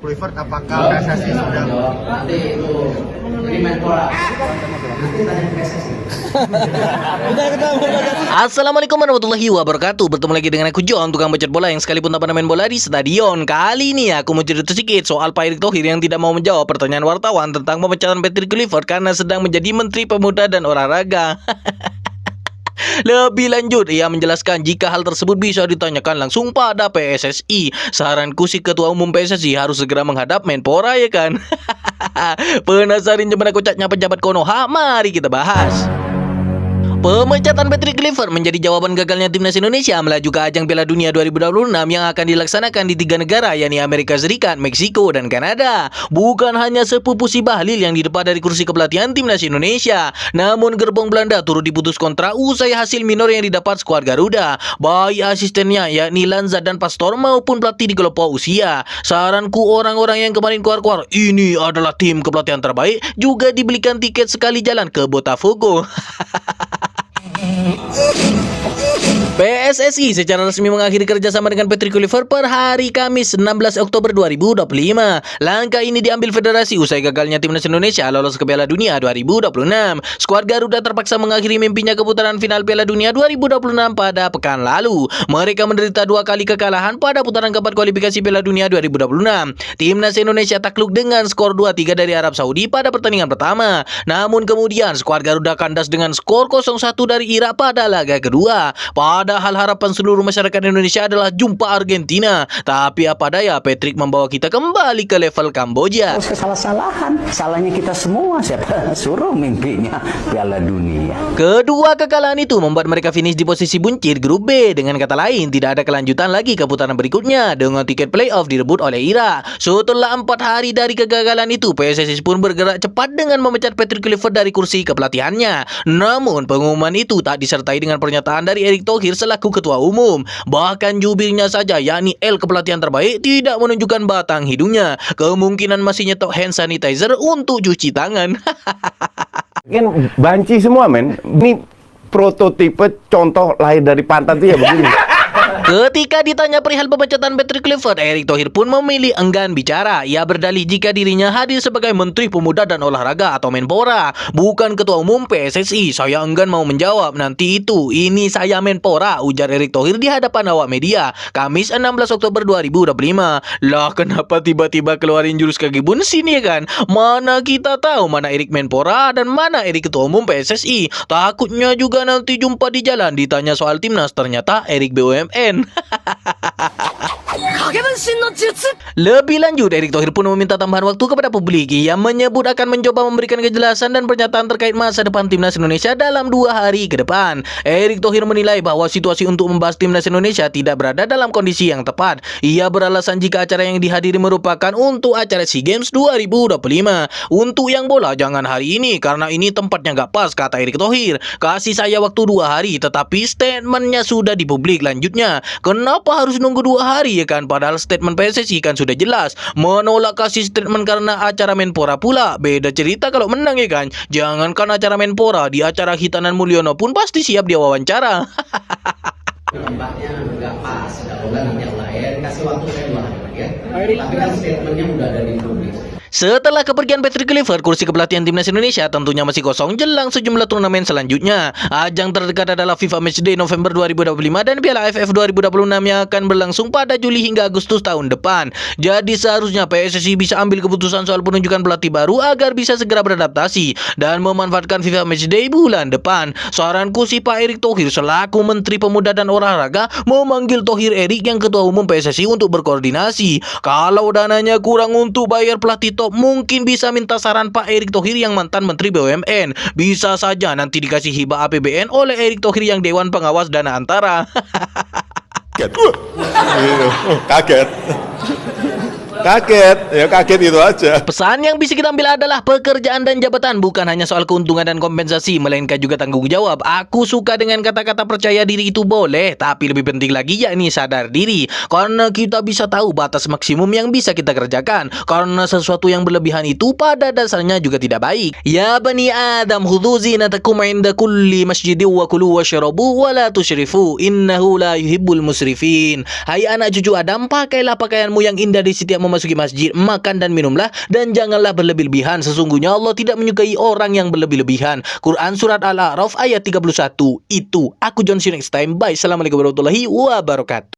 Kluivert, apakah PSSI sudah Assalamualaikum warahmatullahi wabarakatuh. Bertemu lagi dengan aku John, tukang bacot bola yang sekalipun tak pernah main bola di stadion. Kali ini aku mau cerita sedikit soal Pak Erick Thohir yang tidak mau menjawab pertanyaan wartawan tentang pemecatan Patrick Kluivert karena sedang menjadi Menteri Pemuda dan Olahraga. Lebih lanjut, ia menjelaskan jika hal tersebut bisa ditanyakan langsung pada PSSI. Saranku si Ketua Umum PSSI harus segera menghadap Menpora, ya kan? Penasaran gimana kocaknya pejabat Konoha? Mari kita bahas. Pemecatan Patrick Kluivert menjadi jawaban gagalnya timnas Indonesia melaju ke ajang Piala Dunia 2026 yang akan dilaksanakan di 3 negara, yakni Amerika Serikat, Meksiko, dan Kanada. Bukan hanya sepupu si Bahlil yang didepa dari kursi kepelatihan timnas Indonesia, namun gerbong Belanda turut diputus kontrak usai hasil minor yang didapat skuad Garuda, baik asistennya yakni Lanza dan Pastor maupun pelatih di kelompok usia. Saranku orang-orang yang kemarin keluar-keluar, ini adalah tim kepelatihan terbaik, juga dibelikan tiket sekali jalan ke Botafogo. PSSI secara resmi mengakhiri kerjasama dengan Patrick Kluivert per hari Kamis 16 Oktober 2025. Langkah ini diambil federasi usai gagalnya timnas Indonesia lolos ke Piala Dunia 2026. Skuad Garuda terpaksa mengakhiri mimpinya ke putaran final Piala Dunia 2026 pada pekan lalu. Mereka menderita 2 kali kekalahan pada putaran keempat kualifikasi Piala Dunia 2026. Timnas Indonesia takluk dengan skor 2-3 dari Arab Saudi pada pertandingan pertama. Namun kemudian skuad Garuda kandas dengan skor 0-1 dari Irak pada laga kedua. Padahal harapan seluruh masyarakat Indonesia adalah jumpa Argentina. Tapi apa daya, Patrick membawa kita kembali ke level Kamboja. Salah-salahan, salahnya kita semua. Siapa suruh mimpinya Piala Dunia. Kedua kekalahan itu membuat mereka finish di posisi buncit grup B. Dengan kata lain, tidak ada kelanjutan lagi ke putaran berikutnya dengan tiket playoff direbut oleh Irak. Setelah 4 hari dari kegagalan itu, PSSI pun bergerak cepat dengan memecat Patrick Kluivert dari kursi kepelatihannya. Namun pengumuman itu tak disertai dengan pernyataan dari Erick Thohir selaku ketua umum. Bahkan jubirnya saja, yakni L kepelatihan terbaik, tidak menunjukkan batang hidungnya. Kemungkinan masih nyetok hand sanitizer untuk cuci tangan. Kan banci semua, men. Ini prototipe contoh lahir dari pantat tuh ya begini. Ketika ditanya perihal pemecatan Patrick Kluivert, Erick Thohir pun memilih enggan bicara. Ia berdalih jika dirinya hadir sebagai Menteri Pemuda dan Olahraga atau Menpora, bukan Ketua Umum PSSI. Saya enggan mau menjawab nanti itu. Ini saya Menpora, ujar Erick Thohir di hadapan awak media Kamis 16 Oktober 2025. Lah kenapa tiba-tiba keluarin jurus kaki bunsin, ya kan? Mana kita tahu mana Erick Menpora dan mana Erick Ketua Umum PSSI. Takutnya juga nanti jumpa di jalan ditanya soal timnas, ternyata Erick BUMN. Lebih lanjut, Erick Thohir pun meminta tambahan waktu kepada publik. Ia menyebut akan mencoba memberikan kejelasan dan pernyataan terkait masa depan timnas Indonesia dalam 2 hari ke depan. Erick Thohir menilai bahwa situasi untuk membahas timnas Indonesia tidak berada dalam kondisi yang tepat. Ia beralasan jika acara yang dihadiri merupakan untuk acara SEA Games 2025. Untuk yang bola jangan hari ini karena ini tempatnya nggak pas, kata Erick Thohir. Kasih saya waktu 2 hari, tetapi statementnya sudah di publik. Lanjutnya, kenapa harus nunggu 2 hari, ya kan? Padahal statement PSSI kan sudah jelas menolak kasih statement karena acara Menpora pula. Beda cerita kalau menang, ya kan? Jangankan acara Menpora, di acara Hitanan Mulyono pun pasti siap dia wawancara. Nampaknya nggak pas, kalau nggak nanti yang lain kasih waktu saya 2 hari lagi ya. Tapi kan statementnya udah ada di publik. Setelah kepergian Patrick Kluivert, kursi kepelatihan timnas Indonesia tentunya masih kosong jelang sejumlah turnamen selanjutnya. Ajang terdekat adalah FIFA Matchday November 2025 dan Piala AFF 2026 yang akan berlangsung pada Juli hingga Agustus tahun depan. Jadi seharusnya PSSI bisa ambil keputusan soal penunjukan pelatih baru agar bisa segera beradaptasi dan memanfaatkan FIFA Matchday bulan depan. Saranku si Pak Erick Thohir selaku Menteri Pemuda dan Olahraga memanggil Thohir Erick yang Ketua Umum PSSI untuk berkoordinasi. Kalau dananya kurang untuk bayar pelatih top, mungkin bisa minta saran Pak Erick Thohir yang mantan Menteri BUMN. Bisa saja nanti dikasih hibah APBN oleh Erick Thohir yang Dewan Pengawas Dana Antara. Kaget. Kaget, ya kaget itu aja. Pesan yang bisa kita ambil adalah pekerjaan dan jabatan bukan hanya soal keuntungan dan kompensasi, melainkan juga tanggung jawab. Aku suka dengan kata-kata percaya diri itu boleh, tapi lebih penting lagi yakni sadar diri. Karena kita bisa tahu batas maksimum yang bisa kita kerjakan. Karena sesuatu yang berlebihan itu pada dasarnya juga tidak baik. Ya Bani Adam, khudhu zinatakum inda kulli masjidin wa kulu washrabu wa la tusyrifu innahu la yuhibbul musrifin. Hai anak cucu Adam, pakailah pakaianmu yang indah di setiap momen memasuki masjid, makan dan minumlah dan janganlah berlebih-lebihan. Sesungguhnya Allah tidak menyukai orang yang berlebih-lebihan. Quran Surat Al-A'raf ayat 31. Itu aku John, see you next time. Bye. Assalamualaikum warahmatullahi wabarakatuh.